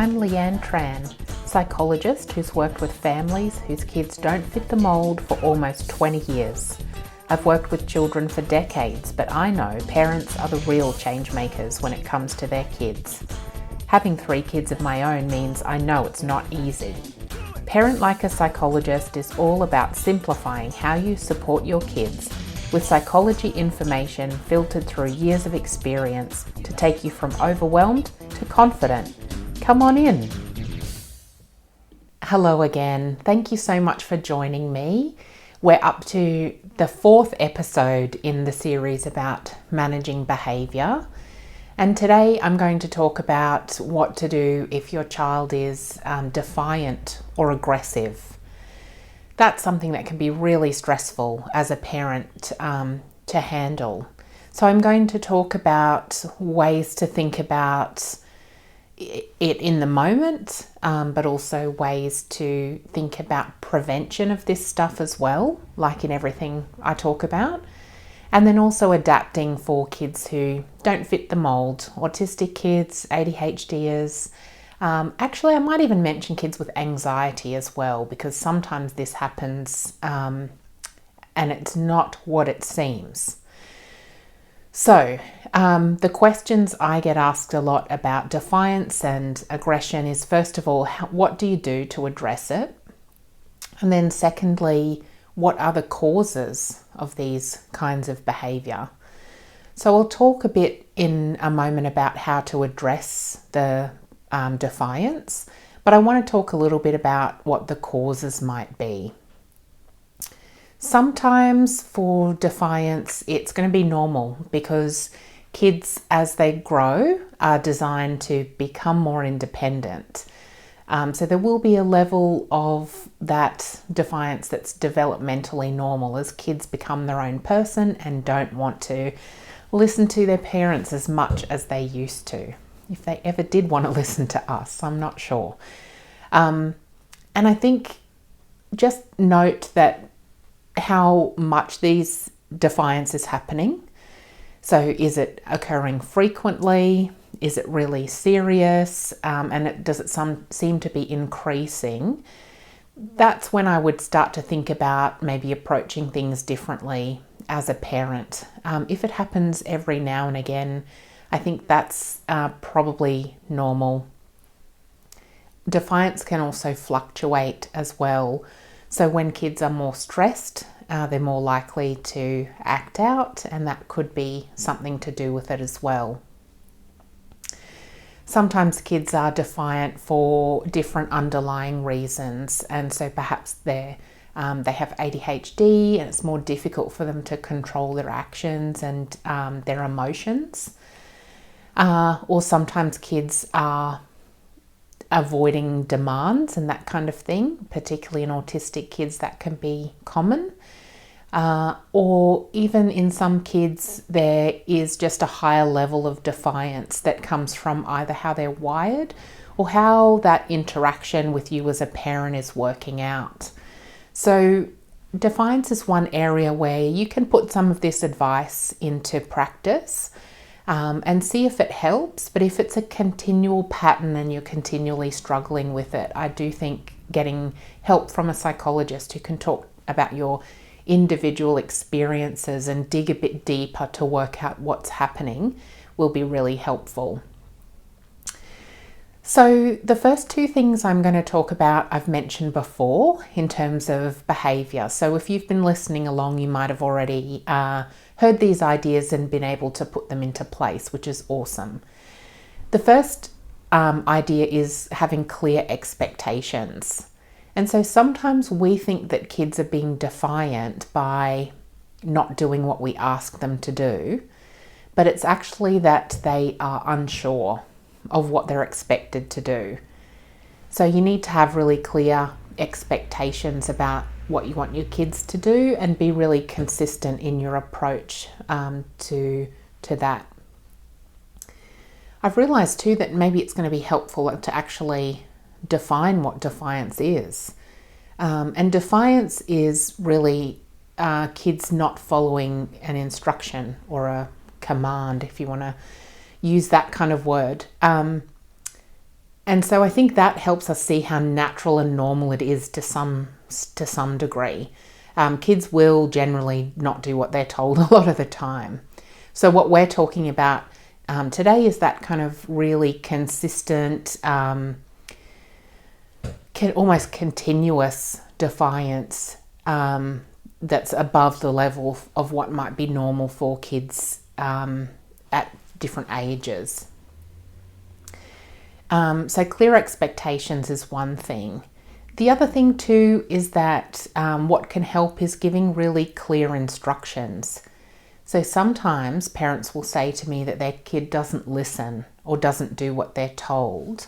I'm Leanne Tran, psychologist who's worked with families whose kids don't fit the mould for almost 20 years. I've worked with children for decades, but I know parents are the real change makers when it comes to their kids. Having 3 kids of my own means I know it's not easy. Parent Like a Psychologist is all about simplifying how you support your kids with psychology information filtered through years of experience to take you from overwhelmed to confident. Come on in. Hello again. Thank you so much for joining me. We're up to the 4th episode in the series about managing behaviour. And today I'm going to talk about what to do if your child is defiant or aggressive. That's something that can be really stressful as a parent to handle. So I'm going to talk about ways to think about it in the moment, but also ways to think about prevention of this stuff as well, like in everything I talk about. And then also adapting for kids who don't fit the mold, autistic kids, ADHDers. Actually, I might even mention kids with anxiety as well, because sometimes this happens and it's not what it seems. So the questions I get asked a lot about defiance and aggression is, first of all, what do you do to address it? And then secondly, what are the causes of these kinds of behaviour? So I'll talk a bit in a moment about how to address the defiance, but I want to talk a little bit about what the causes might be. Sometimes for defiance, it's going to be normal because kids, as they grow, are designed to become more independent. So there will be a level of that defiance that's developmentally normal as kids become their own person and don't want to listen to their parents as much as they used to. If they ever did want to listen to us, I'm not sure. And I think just note that how much these defiance is happening. So is it occurring frequently? Is it really serious? And does it seem to be increasing? That's when I would start to think about maybe approaching things differently as a parent. If it happens every now and again, I think that's probably normal. Defiance can also fluctuate as well. So when kids are more stressed, they're more likely to act out, and that could be something to do with it as well. Sometimes kids are defiant for different underlying reasons, and so perhaps they have ADHD and it's more difficult for them to control their actions and their emotions. Or sometimes kids are avoiding demands and that kind of thing, particularly in autistic kids that can be common. Or even in some kids there is just a higher level of defiance that comes from either how they're wired or how that interaction with you as a parent is working out. So defiance is one area where you can put some of this advice into practice and see if it helps. But if it's a continual pattern and you're continually struggling with it, I do think getting help from a psychologist who can talk about your individual experiences and dig a bit deeper to work out what's happening will be really helpful. So the first 2 things I'm going to talk about I've mentioned before in terms of behaviour. So if you've been listening along, you might have already heard these ideas and been able to put them into place, which is awesome. The first idea is having clear expectations. And so sometimes we think that kids are being defiant by not doing what we ask them to do, but it's actually that they are unsure of what they're expected to do. So you need to have really clear expectations about what you want your kids to do and be really consistent in your approach to that. I've realised too that maybe it's going to be helpful to actually define what defiance is. And defiance is really kids not following an instruction or a command, if you want to use that kind of word. And so I think that helps us see how natural and normal it is to some degree. Kids will generally not do what they're told a lot of the time. So what we're talking about today is that kind of really consistent, almost continuous defiance that's above the level of what might be normal for kids at different ages. So clear expectations is one thing. The other thing too is that what can help is giving really clear instructions. So sometimes parents will say to me that their kid doesn't listen or doesn't do what they're told.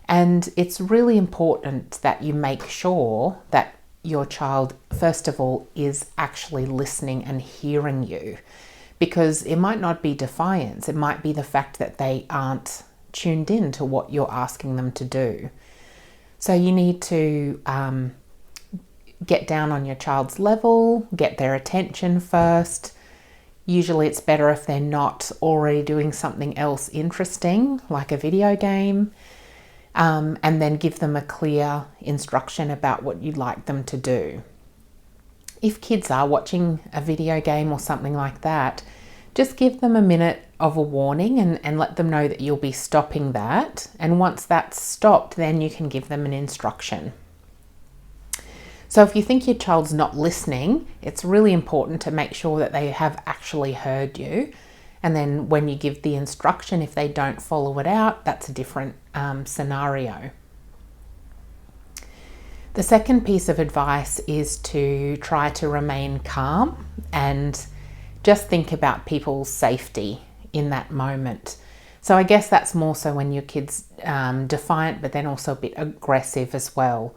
And it's really important that you make sure that your child, first of all, is actually listening and hearing you. Because it might not be defiance, it might be the fact that they aren't tuned in to what you're asking them to do. So you need to get down on your child's level, get their attention first. Usually it's better if they're not already doing something else interesting, like a video game, and then give them a clear instruction about what you'd like them to do. If kids are watching a video game or something like that, just give them a minute of a warning and let them know that you'll be stopping that. And once that's stopped, then you can give them an instruction. So if you think your child's not listening, it's really important to make sure that they have actually heard you. And then when you give the instruction, if they don't follow it out, that's a different scenario. The second piece of advice is to try to remain calm and just think about people's safety in that moment. So I guess that's more so when your kid's defiant, but then also a bit aggressive as well.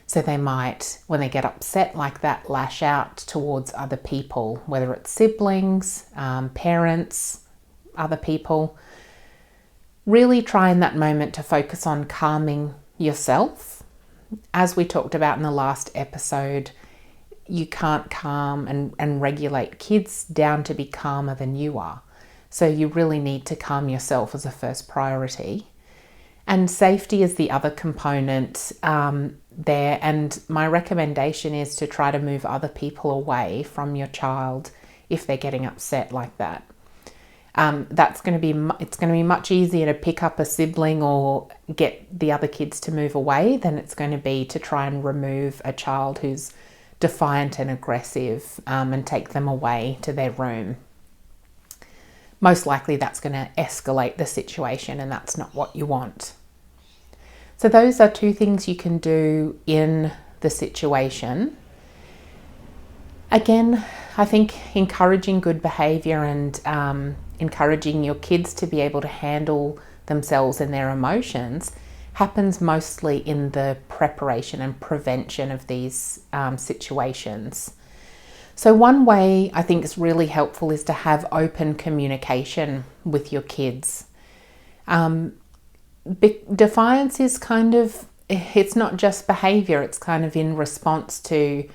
So they might, when they get upset like that, lash out towards other people, whether it's siblings, parents, other people. Really try in that moment to focus on calming yourself. As we talked about in the last episode, you can't calm and regulate kids down to be calmer than you are. So you really need to calm yourself as a first priority. And safety is the other component there. And my recommendation is to try to move other people away from your child if they're getting upset like that. It's going to be much easier to pick up a sibling or get the other kids to move away than it's going to be to try and remove a child who's defiant and aggressive and take them away to their room. Most likely that's going to escalate the situation, and that's not what you want. So those are two things you can do in the situation. Again, I think encouraging good behaviour and encouraging your kids to be able to handle themselves and their emotions happens mostly in the preparation and prevention of these situations. So one way I think is really helpful is to have open communication with your kids. Defiance is it's not just behaviour, it's kind of in response to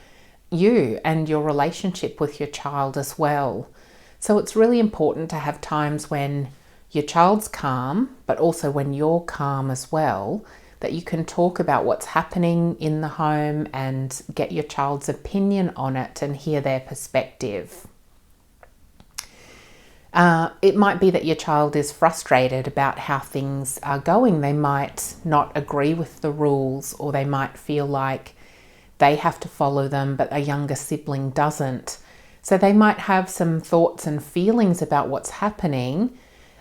you and your relationship with your child as well. So it's really important to have times when your child's calm, but also when you're calm as well, that you can talk about what's happening in the home and get your child's opinion on it and hear their perspective. It might be that your child is frustrated about how things are going. They might not agree with the rules, or they might feel like they have to follow them, but a younger sibling doesn't. So they might have some thoughts and feelings about what's happening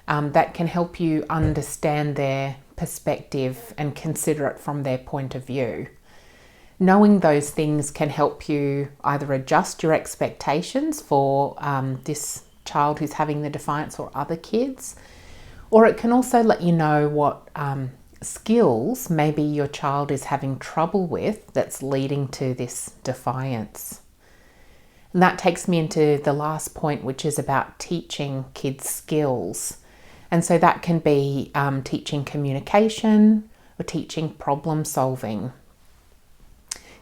that can help you understand their perspective and consider it from their point of view. Knowing those things can help you either adjust your expectations for this child who's having the defiance or other kids, or it can also let you know what skills maybe your child is having trouble with that's leading to this defiance. And that takes me into the last point, which is about teaching kids skills. And so that can be teaching communication or teaching problem solving.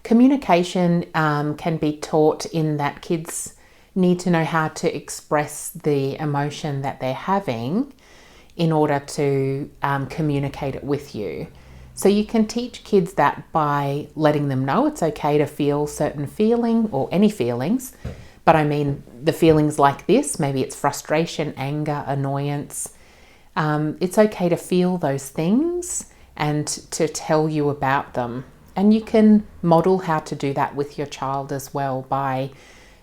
Communication can be taught in that kids need to know how to express the emotion that they're having in order to communicate it with you. So you can teach kids that by letting them know it's okay to feel certain feeling or any feelings. But I mean the feelings like this, maybe it's frustration, anger, annoyance. It's okay to feel those things and to tell you about them. And you can model how to do that with your child as well by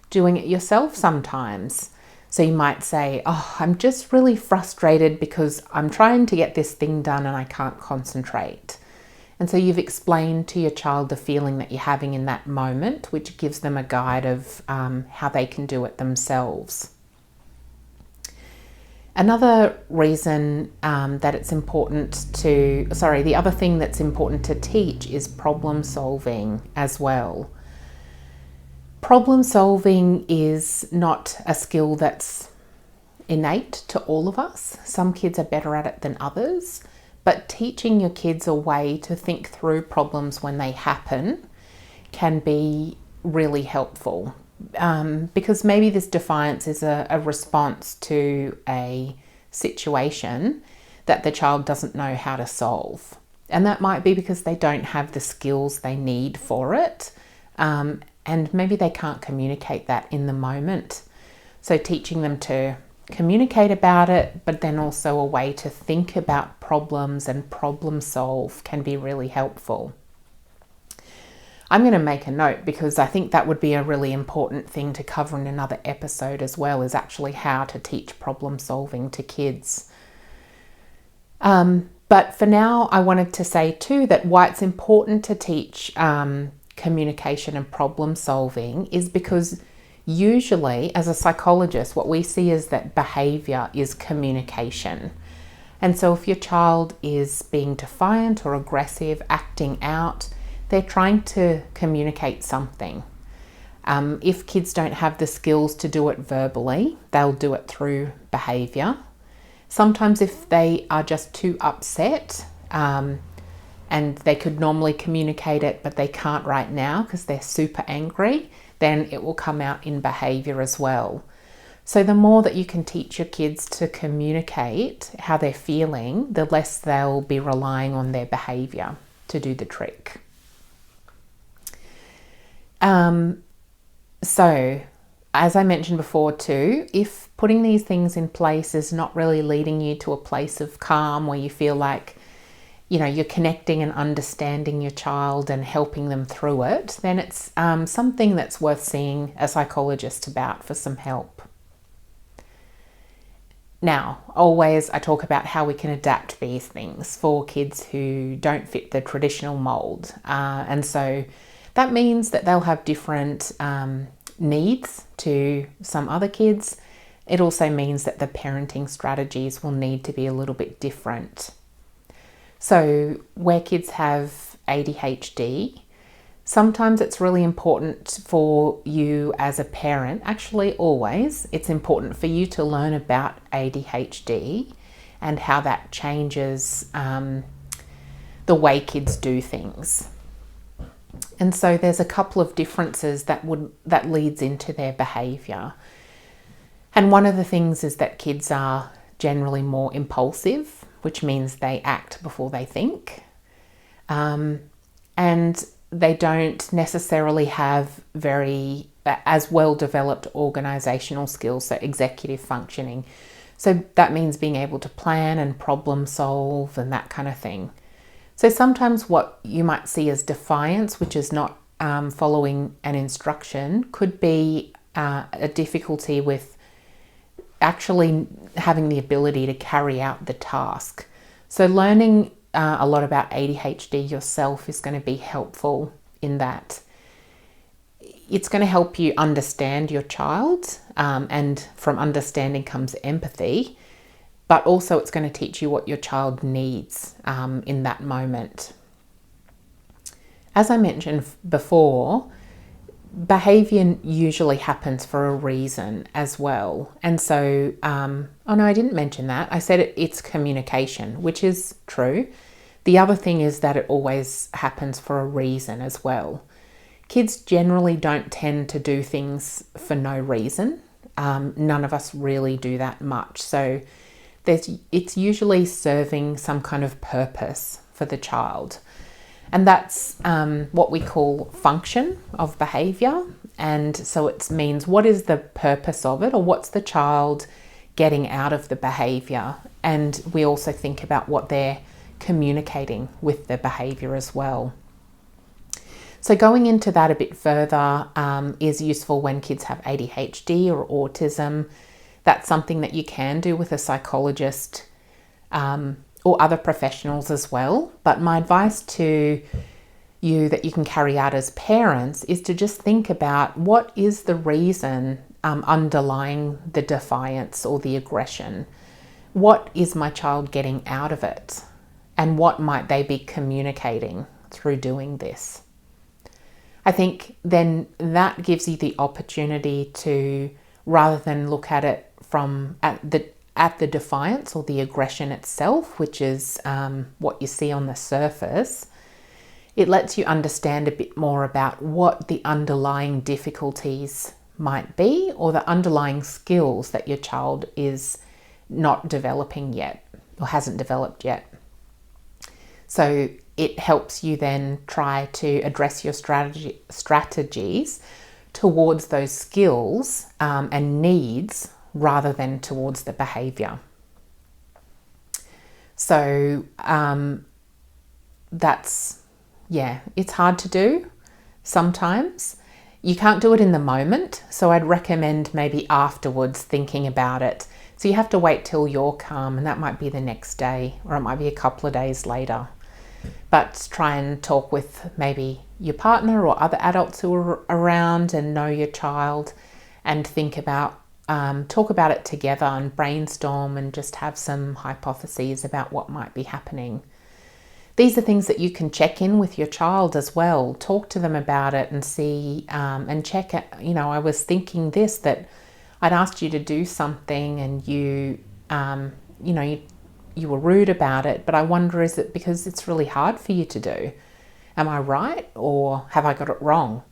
doing it yourself sometimes. So you might say, oh, I'm just really frustrated because I'm trying to get this thing done and I can't concentrate. And so you've explained to your child the feeling that you're having in that moment, which gives them a guide of how they can do it themselves. Another reason that it's important to, the other thing that's important to teach is problem solving as well. Problem solving is not a skill that's innate to all of us. Some kids are better at it than others, but teaching your kids a way to think through problems when they happen can be really helpful. Because maybe this defiance is a response to a situation that the child doesn't know how to solve. And that might be because they don't have the skills they need for it. And maybe they can't communicate that in the moment. So teaching them to communicate about it, but then also a way to think about problems and problem solve can be really helpful. I'm going to make a note because I think that would be a really important thing to cover in another episode as well, is actually how to teach problem solving to kids. But for now, I wanted to say too that why it's important to teach communication and problem solving is because usually as a psychologist, what we see is that behaviour is communication. And so if your child is being defiant or aggressive, acting out, they're trying to communicate something. If kids don't have the skills to do it verbally, they'll do it through behaviour. Sometimes if they are just too upset, and they could normally communicate it, but they can't right now because they're super angry, then it will come out in behaviour as well. So the more that you can teach your kids to communicate how they're feeling, the less they'll be relying on their behaviour to do the trick. So as I mentioned before too, if putting these things in place is not really leading you to a place of calm where you feel like, you're connecting and understanding your child and helping them through it, then it's something that's worth seeing a psychologist about for some help. Now, always I talk about how we can adapt these things for kids who don't fit the traditional mold. And so that means that they'll have different needs to some other kids. It also means that the parenting strategies will need to be a little bit different. So where kids have ADHD, sometimes it's really important for you as a parent, actually always, it's important for you to learn about ADHD and how that changes the way kids do things. And so there's a couple of differences that leads into their behaviour. And one of the things is that kids are generally more impulsive, which means they act before they think. And they don't necessarily have as well developed organisational skills, so executive functioning. So that means being able to plan and problem solve and that kind of thing. So sometimes what you might see as defiance, which is not following an instruction, could be a difficulty with actually having the ability to carry out the task. So learning a lot about ADHD yourself is going to be helpful in that. It's going to help you understand your child, and from understanding comes empathy, but also it's going to teach you what your child needs in that moment. As I mentioned before, behaviour usually happens for a reason as well. And so, oh no, I didn't mention that. I said it's communication, which is true. The other thing is that it always happens for a reason as well. Kids generally don't tend to do things for no reason. None of us really do that much. So it's usually serving some kind of purpose for the child. And that's what we call function of behaviour. And so it means, what is the purpose of it, or what's the child getting out of the behaviour? And we also think about what they're communicating with the behaviour as well. So going into that a bit further is useful when kids have ADHD or autism. That's something that you can do with a psychologist or other professionals as well. But my advice to you that you can carry out as parents is to just think about, what is the reason underlying the defiance or the aggression? What is my child getting out of it? And what might they be communicating through doing this? I think then that gives you the opportunity to, rather than look at it from at the defiance or the aggression itself, which is what you see on the surface, it lets you understand a bit more about what the underlying difficulties might be, or the underlying skills that your child is not developing yet or hasn't developed yet. So it helps you then try to address your strategies towards those skills and needs, rather than towards the behaviour. So it's hard to do sometimes. You can't do it in the moment, so I'd recommend maybe afterwards thinking about it. So you have to wait till you're calm, and that might be the next day, or it might be a couple of days later. But try and talk with maybe your partner or other adults who are around and know your child, and think about, talk about it together and brainstorm and just have some hypotheses about what might be happening. These are things that you can check in with your child as well. Talk to them about it and see, and check it. I was thinking this, that I'd asked you to do something and you were rude about it, but I wonder, is it because it's really hard for you to do? Am I right, or have I got it wrong?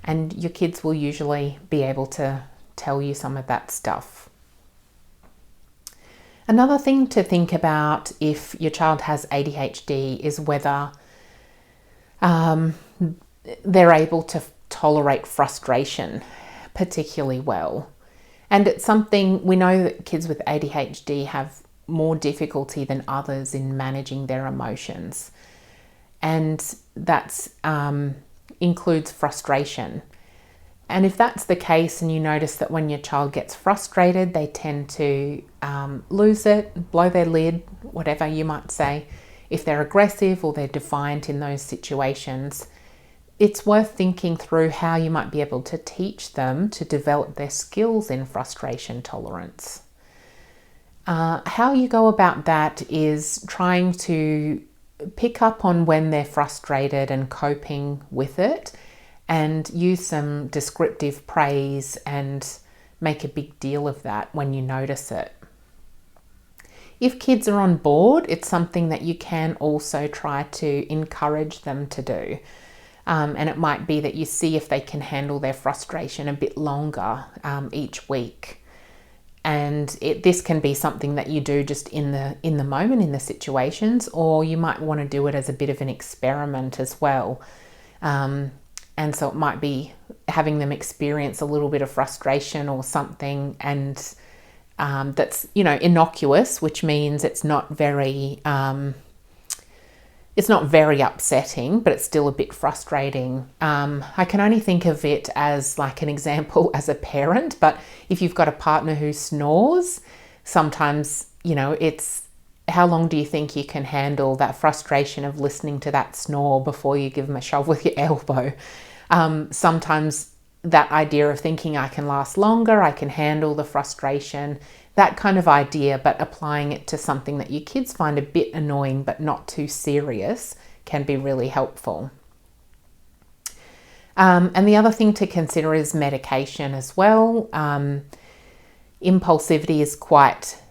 And your kids will usually be able to tell you some of that stuff. Another thing to think about if your child has ADHD is whether they're able to tolerate frustration particularly well. And it's something we know that kids with ADHD have more difficulty than others in managing their emotions. And that includes frustration. And if that's the case, and you notice that when your child gets frustrated, they tend to lose it, blow their lid, whatever you might say. If they're aggressive or they're defiant in those situations, it's worth thinking through how you might be able to teach them to develop their skills in frustration tolerance. How you go about that is trying to pick up on when they're frustrated and coping with it, and use some descriptive praise and make a big deal of that when you notice it. If kids are on board, it's something that you can also try to encourage them to do. And it might be that you see if they can handle their frustration a bit longer each week. And this can be something that you do just in the moment, in the situations, or you might want to do it as a bit of an experiment as well. And so it might be having them experience a little bit of frustration or something, and that's innocuous, which means it's not very upsetting, but it's still a bit frustrating. I can only think of it as like an example as a parent, but if you've got a partner who snores, sometimes it's, how long do you think you can handle that frustration of listening to that snore before you give them a shove with your elbow? Sometimes that idea of thinking I can last longer, I can handle the frustration, that kind of idea, but applying it to something that your kids find a bit annoying but not too serious, can be really helpful. And the other thing to consider is medication as well. Impulsivity is quite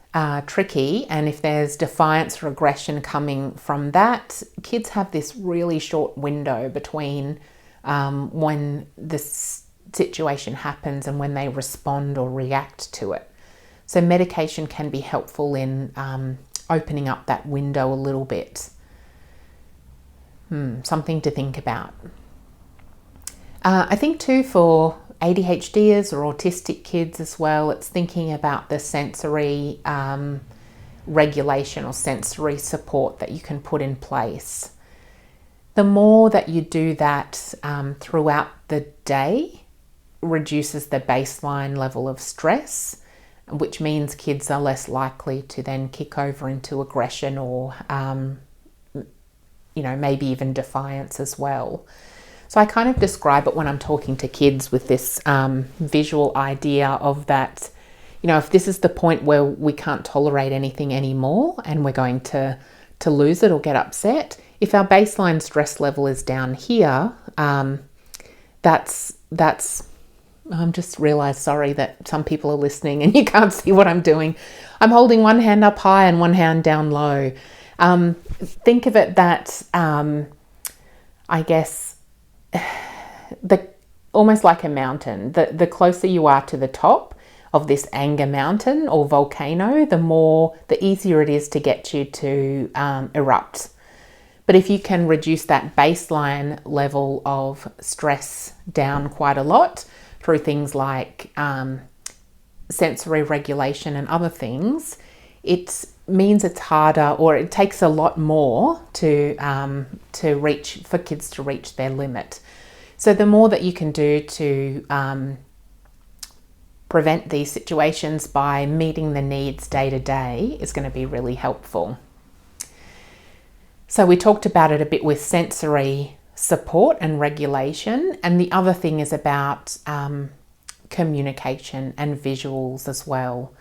tricky, and if there's defiance or aggression coming from that, kids have this really short window between when this situation happens and when they respond or react to it. So medication can be helpful in opening up that window a little bit. Something to think about. I think too for ADHDers or autistic kids as well, it's thinking about the sensory regulation or sensory support that you can put in place. The more that you do that throughout the day reduces the baseline level of stress, which means kids are less likely to then kick over into aggression or maybe even defiance as well. So I kind of describe it when I'm talking to kids with this visual idea of that, if this is the point where we can't tolerate anything anymore and we're going to lose it or get upset, if our baseline stress level is down here, that's I'm just realised, sorry, that some people are listening and you can't see what I'm doing. I'm holding one hand up high and one hand down low. Think of it that, I guess, almost like a mountain. The closer you are to the top of this anger mountain or volcano, the easier it is to get you to erupt. But if you can reduce that baseline level of stress down quite a lot through things like sensory regulation and other things, it means it's harder, or it takes a lot more for kids to reach their limit. So the more that you can do to prevent these situations by meeting the needs day to day is going to be really helpful. So we talked about it a bit with sensory support and regulation, and the other thing is about communication and visuals as well.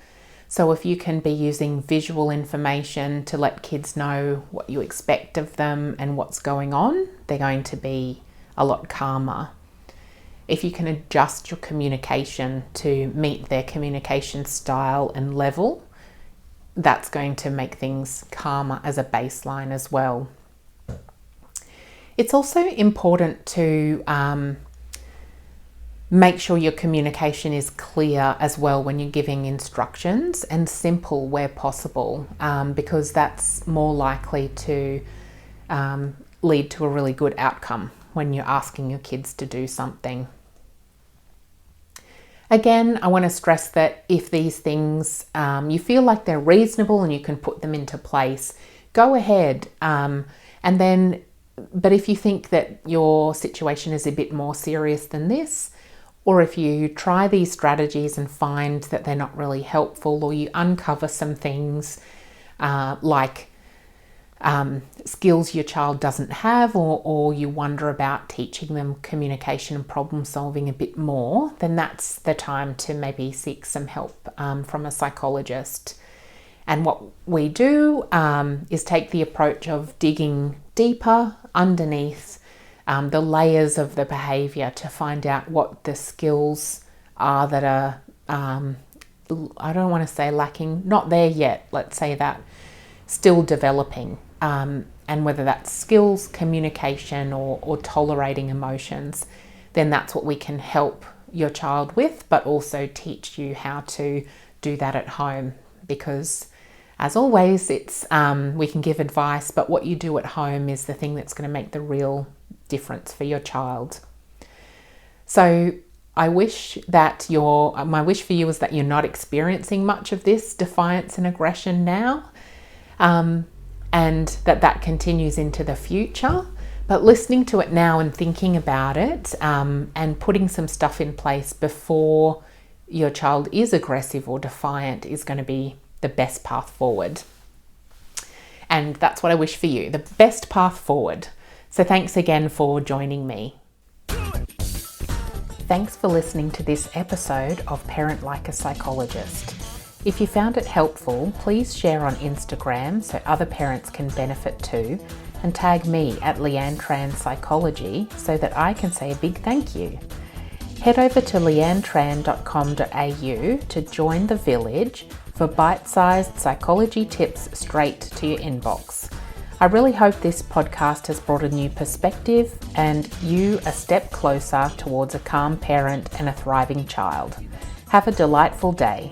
So if you can be using visual information to let kids know what you expect of them and what's going on, they're going to be a lot calmer. If you can adjust your communication to meet their communication style and level, that's going to make things calmer as a baseline as well. It's also important to make sure your communication is clear as well when you're giving instructions, and simple where possible, because that's more likely to lead to a really good outcome when you're asking your kids to do something. Again, I want to stress that if these things, you feel like they're reasonable and you can put them into place, go ahead. But if you think that your situation is a bit more serious than this, or if you try these strategies and find that they're not really helpful, or you uncover some things like skills your child doesn't have, or you wonder about teaching them communication and problem solving a bit more, then that's the time to maybe seek some help from a psychologist. And what we do is take the approach of digging deeper underneath the layers of the behaviour to find out what the skills are that are, I don't want to say lacking, not there yet, let's say that, still developing. And whether that's skills, communication, or tolerating emotions, then that's what we can help your child with, but also teach you how to do that at home. Because as always, it's we can give advice, but what you do at home is the thing that's going to make the real difference for your child. So my wish for you is that you're not experiencing much of this defiance and aggression now. And that continues into the future. But listening to it now and thinking about it and putting some stuff in place before your child is aggressive or defiant is going to be the best path forward. And that's what I wish for you, the best path forward. So thanks again for joining me. Thanks for listening to this episode of Parent Like a Psychologist. If you found it helpful, please share on Instagram so other parents can benefit too, and tag me at Leanne Psychology so that I can say a big thank you. Head over to leannetran.com.au to join the village for bite-sized psychology tips straight to your inbox. I really hope this podcast has brought a new perspective and you a step closer towards a calm parent and a thriving child. Have a delightful day.